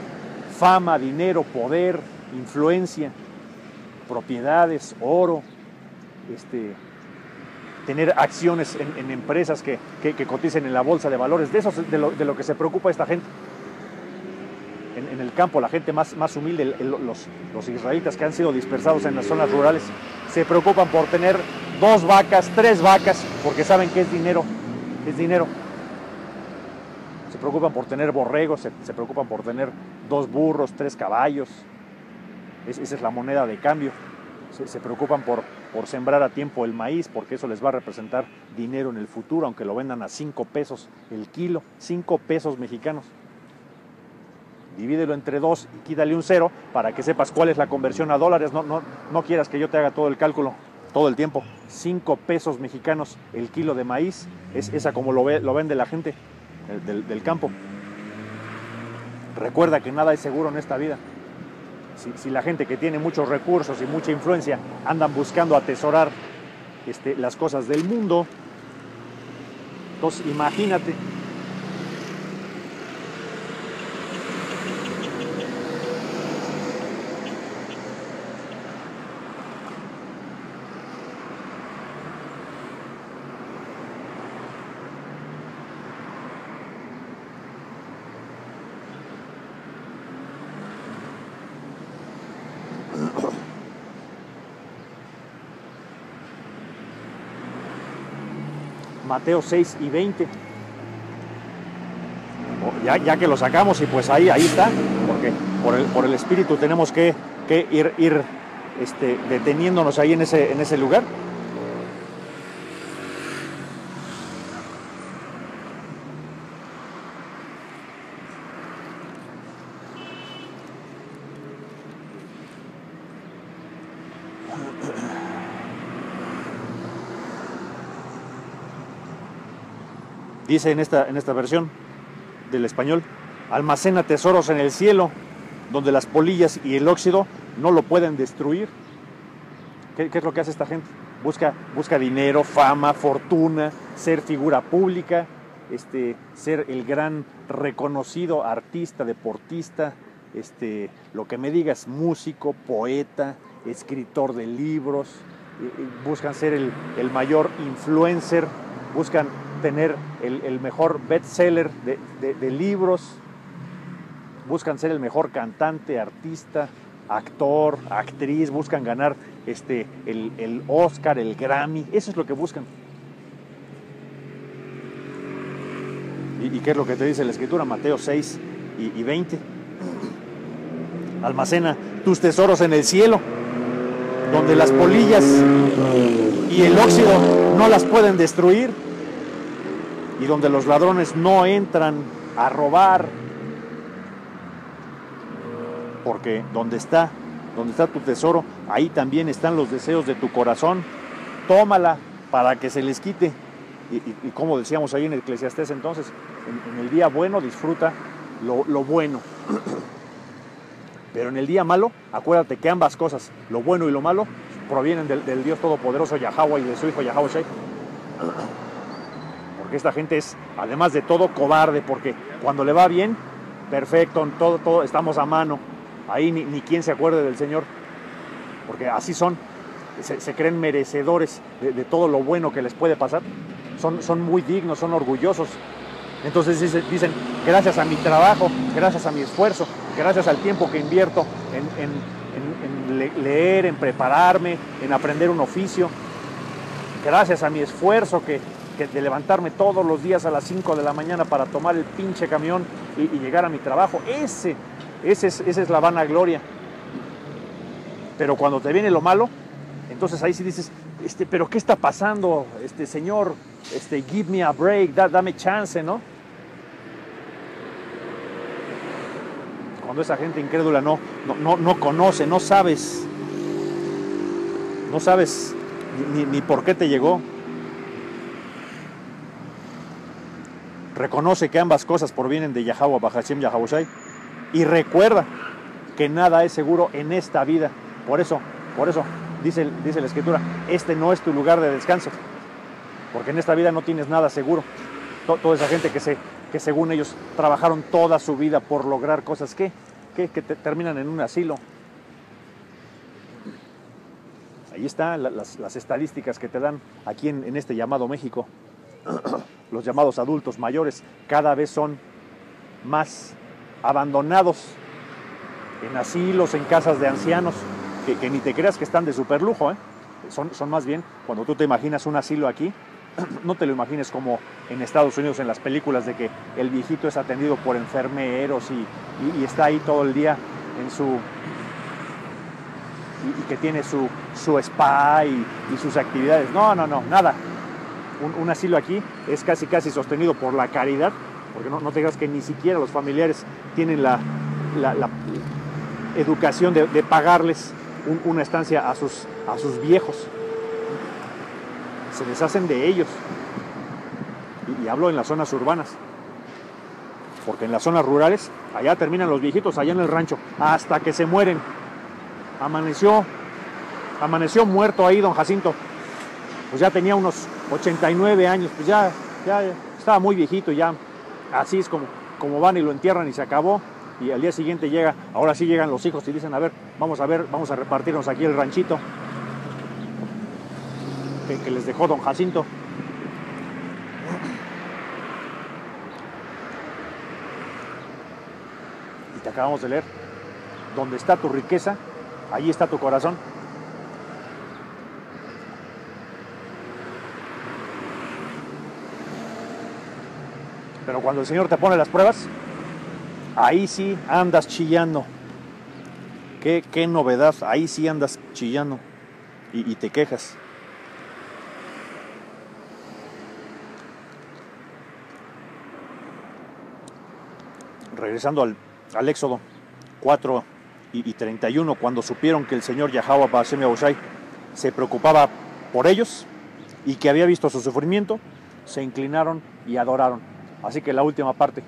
fama, dinero, poder, influencia, propiedades, oro, tener acciones en empresas que coticen en la bolsa de valores. De lo que se preocupa esta gente. En el campo, la gente más humilde, los israelitas que han sido dispersados en las zonas rurales, se preocupan por tener 2 vacas, 3 vacas, porque saben que es dinero. Se preocupan por tener borregos, se preocupan por tener 2 burros, 3 caballos. Esa es la moneda de cambio. Se preocupan por sembrar a tiempo el maíz, porque eso les va a representar dinero en el futuro, aunque lo vendan a 5 pesos el kilo, 5 pesos mexicanos. Divídelo entre 2 y quítale un 0 para que sepas cuál es la conversión a dólares. No quieras que yo te haga todo el cálculo todo el tiempo. 5 pesos mexicanos el kilo de maíz, es esa como lo vende la gente del campo. Recuerda que nada es seguro en esta vida. Si la gente que tiene muchos recursos y mucha influencia andan buscando atesorar las cosas del mundo, entonces imagínate. Mateo 6 y 20. Ya que lo sacamos y pues ahí está, porque por el Espíritu tenemos que ir deteniéndonos ahí en ese lugar. Dice en esta versión del español: almacena tesoros en el cielo, donde las polillas y el óxido no lo pueden destruir. ¿Qué es lo que hace esta gente? Busca dinero, fama, fortuna, ser figura pública, ser el gran reconocido artista, deportista, lo que me digas, músico, poeta, escritor de libros, buscan ser el mayor influencer, buscan tener el mejor bestseller de libros, buscan ser el mejor cantante, artista, actor, actriz, buscan ganar el Oscar, el Grammy. Eso es lo que buscan. ¿Y qué es lo que te dice la Escritura? Mateo 6 y 20. Almacena tus tesoros en el cielo, donde las polillas y el óxido no las pueden destruir, y donde los ladrones no entran a robar. Porque donde está tu tesoro, ahí también están los deseos de tu corazón. Tómala para que se les quite. Y como decíamos ahí en Eclesiastés, entonces, en el día bueno disfruta lo bueno. Pero en el día malo, acuérdate que ambas cosas, lo bueno y lo malo, provienen del Dios Todopoderoso Yahweh y de su Hijo Yahweh Shai. Porque esta gente es, además de todo, cobarde, porque cuando le va bien, perfecto, todo estamos a mano. Ahí ni quien se acuerde del Señor, porque así son, se creen merecedores de todo lo bueno que les puede pasar, son muy dignos, son orgullosos. Entonces dicen, gracias a mi trabajo, gracias a mi esfuerzo, gracias al tiempo que invierto en leer, en prepararme, en aprender un oficio, gracias a mi esfuerzo que de levantarme todos los días a las 5 de la mañana para tomar el pinche camión y llegar a mi trabajo, esa es la vanagloria. Pero cuando te viene lo malo, entonces ahí sí dices, pero ¿qué está pasando? Señor, give me a break, dame chance, ¿no? Cuando esa gente incrédula no conoce, no sabes ni por qué te llegó. Reconoce que ambas cosas provienen de Yahweh, Bahashem, Yahweh Shai. Y recuerda que nada es seguro en esta vida. Por eso dice la Escritura, no es tu lugar de descanso. Porque en esta vida no tienes nada seguro. Toda esa gente que según ellos trabajaron toda su vida por lograr cosas que terminan en un asilo. Ahí están las estadísticas que te dan aquí en este llamado México. Los llamados adultos mayores cada vez son más abandonados en asilos, en casas de ancianos, que ni te creas que están de super lujo, ¿eh? Son más bien, cuando tú te imaginas un asilo aquí, no te lo imagines como en Estados Unidos en las películas de que el viejito es atendido por enfermeros y está ahí todo el día y que tiene su spa y sus actividades. No, nada. Un asilo aquí es casi sostenido por la caridad, porque no te creas que ni siquiera los familiares tienen la educación de pagarles una estancia a sus viejos. Se deshacen de ellos. Y hablo en las zonas urbanas, porque en las zonas rurales, allá terminan los viejitos, allá en el rancho, hasta que se mueren. Amaneció muerto ahí don Jacinto, pues ya tenía unos 89 años, pues ya estaba muy viejito, ya así es como van y lo entierran y se acabó. Y al día siguiente ahora sí llegan los hijos y dicen, vamos a repartirnos aquí el ranchito que les dejó don Jacinto. Y te acabamos de leer, donde está tu riqueza, allí está tu corazón. Pero cuando el Señor te pone las pruebas, ahí sí andas chillando. Qué novedad, ahí sí andas chillando y te quejas. Regresando al Éxodo 4 y 31, cuando supieron que el Señor Yahweh Bahashem Yahushai se preocupaba por ellos y que había visto su sufrimiento, se inclinaron y adoraron. Así que la última parte,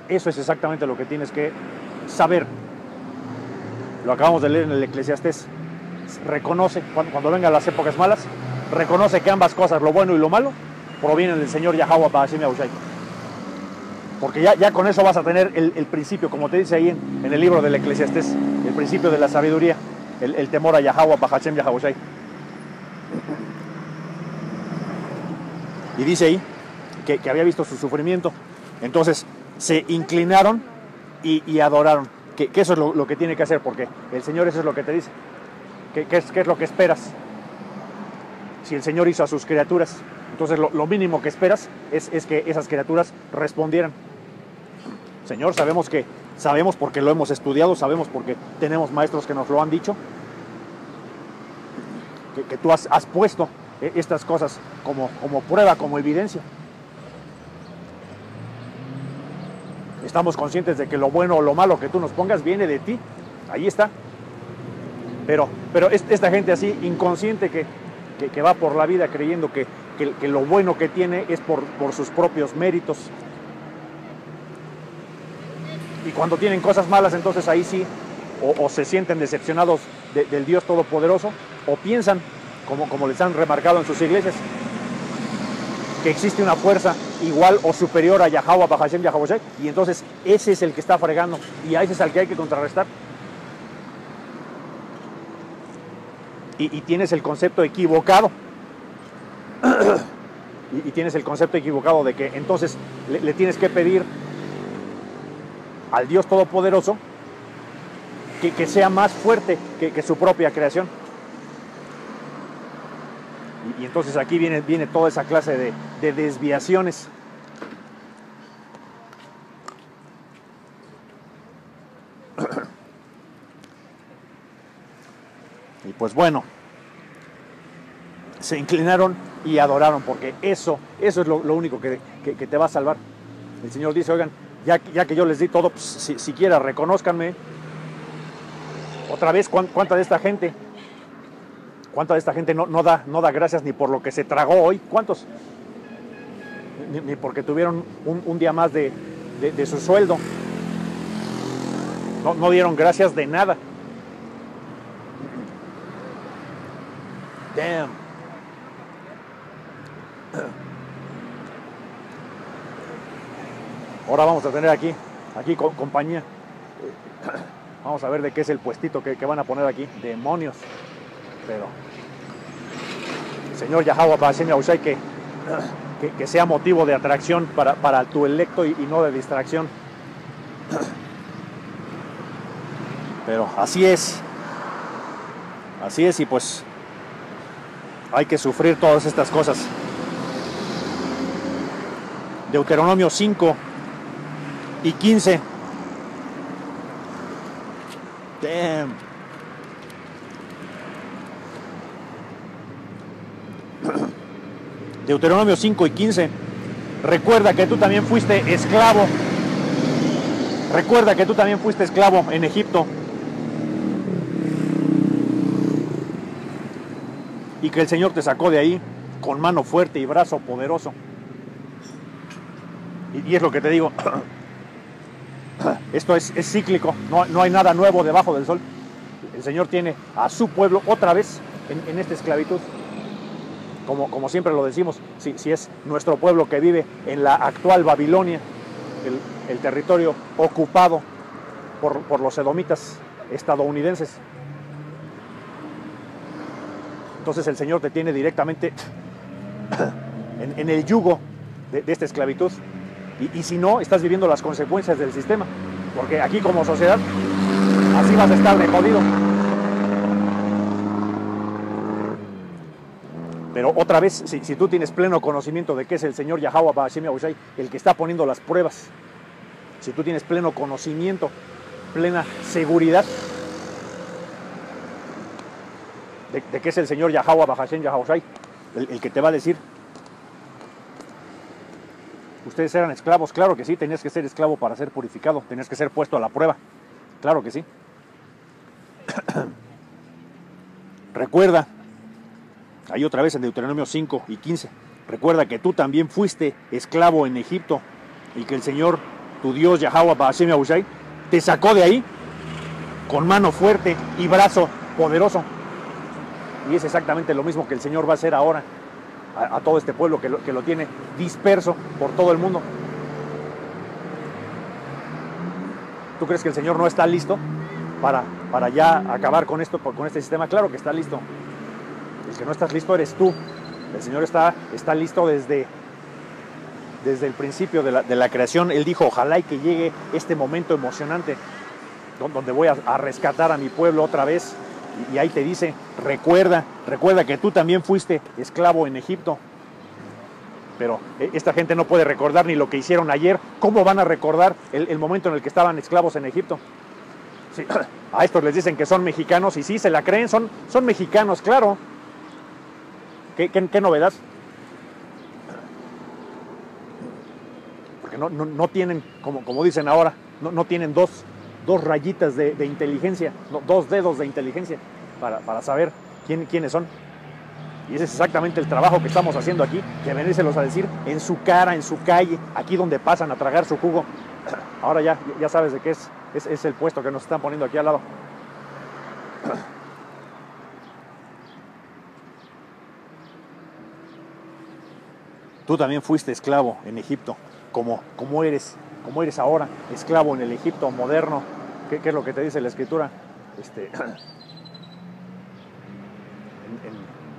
eso es exactamente lo que tienes que saber. Lo acabamos de leer en el Eclesiastés. Reconoce, cuando vengan las épocas malas, reconoce que ambas cosas, lo bueno y lo malo, provienen del Señor Yahweh Ba'ashem Yahushai. Porque ya con eso vas a tener el principio, como te dice ahí en el libro del Eclesiastés, el principio de la sabiduría, el temor a Yahweh Ba'ashem Yahushai. Y dice ahí que había visto su sufrimiento. Entonces se inclinaron y adoraron. Que eso es lo que tiene que hacer, porque el Señor eso es lo que te dice. ¿Qué es lo que esperas? Si el Señor hizo a sus criaturas, entonces lo mínimo que esperas es que esas criaturas respondieran. Señor, sabemos porque lo hemos estudiado, sabemos porque tenemos maestros que nos lo han dicho, que tú has puesto estas cosas como prueba, como evidencia. Estamos conscientes de que lo bueno o lo malo que tú nos pongas viene de ti. Ahí está. Pero esta gente así, inconsciente, que va por la vida creyendo que lo bueno que tiene es por sus propios méritos. Y cuando tienen cosas malas, entonces ahí sí, o se sienten decepcionados del Dios Todopoderoso, o piensan, como les han remarcado en sus iglesias, que existe una fuerza igual o superior a Yahweh Ba'ashem Yahushai, y entonces ese es el que está fregando, y a ese es al que hay que contrarrestar. Y tienes el concepto equivocado. y tienes el concepto equivocado de que entonces le tienes que pedir al Dios Todopoderoso que sea más fuerte que su propia creación. Y entonces aquí viene toda esa clase de desviaciones. Y pues bueno, se inclinaron y adoraron, porque eso es lo único que te va a salvar. El Señor dice, oigan, ya que yo les di todo, pues, siquiera reconózcanme. Otra vez, ¿cuánta de esta gente no da gracias ni por lo que se tragó hoy? ¿Cuántos? Ni porque tuvieron un día más de su sueldo. No dieron gracias de nada. Damn. Ahora vamos a tener aquí compañía. Vamos a ver de qué es el puestito que van a poner aquí. Demonios. Pero Señor Yahweh Ba'ashem Yahushai, que sea motivo de atracción para tu electo y no de distracción. Pero así es, y pues hay que sufrir todas estas cosas. Deuteronomio 5 y 15. Damn. Deuteronomio 5 y 15. Recuerda que tú también fuiste esclavo. Recuerda que tú también fuiste esclavo en Egipto. Y que el Señor te sacó de ahí con mano fuerte y brazo poderoso. Y es lo que te digo. Esto es cíclico. No hay nada nuevo debajo del sol. El Señor tiene a su pueblo otra vez en esta esclavitud. Como siempre lo decimos, si es nuestro pueblo que vive en la actual Babilonia, el territorio ocupado por los edomitas estadounidenses. Entonces el Señor te tiene directamente en el yugo de esta esclavitud. Y si no, estás viviendo las consecuencias del sistema. Porque aquí como sociedad, así vas a estar de jodido. Pero otra vez, si tú tienes pleno conocimiento de que es el Señor Yahweh Ba'ashem Yahushai el que está poniendo las pruebas, si tú tienes pleno conocimiento, plena seguridad de que es el Señor Yahweh Ba'ashem Yahushai el que te va a decir, ustedes eran esclavos, claro que sí, tenías que ser esclavo para ser purificado, tenías que ser puesto a la prueba, claro que sí. Recuerda Ahí otra vez en Deuteronomio 5 y 15. Recuerda que tú también fuiste esclavo en Egipto y que el Señor, tu Dios, Yahweh, Ba'ashem Yahushai, te sacó de ahí con mano fuerte y brazo poderoso. Y es exactamente lo mismo que el Señor va a hacer ahora a todo este pueblo que lo tiene disperso por todo el mundo. ¿Tú crees que el Señor no está listo para ya acabar con esto, con este sistema? Claro que está listo. El que no estás listo eres tú. El Señor está listo desde el principio de la creación. Él dijo, ojalá y que llegue este momento emocionante donde voy a rescatar a mi pueblo otra vez. Y ahí te dice, recuerda que tú también fuiste esclavo en Egipto. Pero esta gente no puede recordar ni lo que hicieron ayer. ¿Cómo van a recordar el momento en el que estaban esclavos en Egipto? Sí, a estos les dicen que son mexicanos y sí, se la creen, son mexicanos, claro. ¿Qué novedad? Porque no tienen, como dicen ahora, no tienen dos rayitas de inteligencia, dos dedos de inteligencia para saber quiénes son. Y ese es exactamente el trabajo que estamos haciendo aquí, que venírselos a decir en su cara, en su calle, aquí donde pasan a tragar su jugo. Ahora ya sabes de qué es el puesto que nos están poniendo aquí al lado. Tú también fuiste esclavo en Egipto, como eres ahora, esclavo en el Egipto moderno. ¿Qué es lo que te dice la Escritura?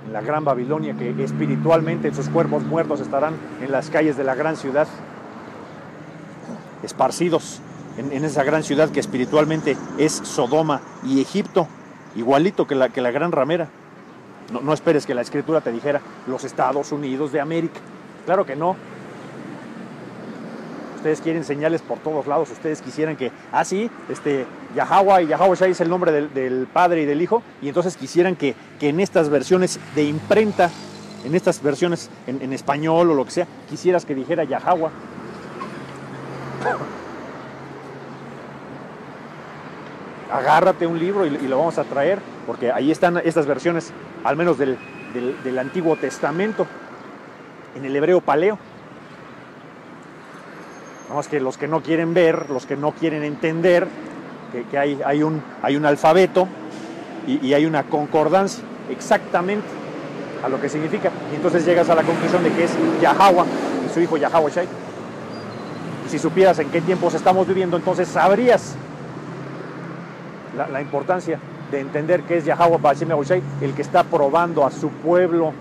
En la gran Babilonia, que espiritualmente sus cuerpos muertos estarán en las calles de la gran ciudad, esparcidos en esa gran ciudad que espiritualmente es Sodoma y Egipto, igualito que la gran ramera. No esperes que la Escritura te dijera los Estados Unidos de América. Claro que no. Ustedes quieren señales por todos lados. Ustedes quisieran que, Yahweh y Yahushai es el nombre del Padre y del Hijo, y entonces quisieran que en estas versiones de imprenta, en estas versiones en español o lo que sea, quisieras que dijera Yahweh. Agárrate un libro y lo vamos a traer, porque ahí están estas versiones, al menos del Antiguo Testamento, en el hebreo paleo. No, es que los que no quieren ver, los que no quieren entender, que hay un alfabeto y hay una concordancia exactamente a lo que significa. Y entonces llegas a la conclusión de que es Yahweh y su hijo Yahushai. Y si supieras en qué tiempos estamos viviendo, entonces sabrías la importancia de entender que es Yahweh Ba'ashem Yahushai el que está probando a su pueblo.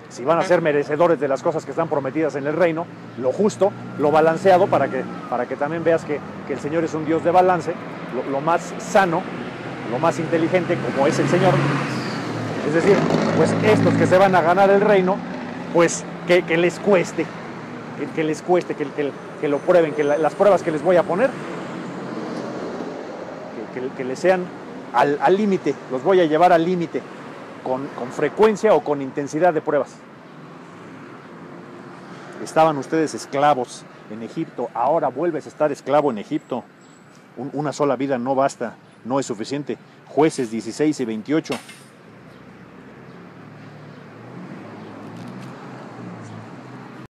Si van a ser merecedores de las cosas que están prometidas en el reino, lo justo, lo balanceado, para que también veas que el Señor es un Dios de balance, lo más sano, lo más inteligente, como es el Señor. Es decir, pues estos que se van a ganar el reino, pues que les cueste, que lo prueben, que las pruebas que les voy a poner, que les sean al límite, los voy a llevar al límite, con frecuencia o con intensidad de pruebas. Estaban ustedes esclavos en Egipto, ahora vuelves a estar esclavo en Egipto. Una sola vida no basta, no es suficiente. Jueces 16 y 28.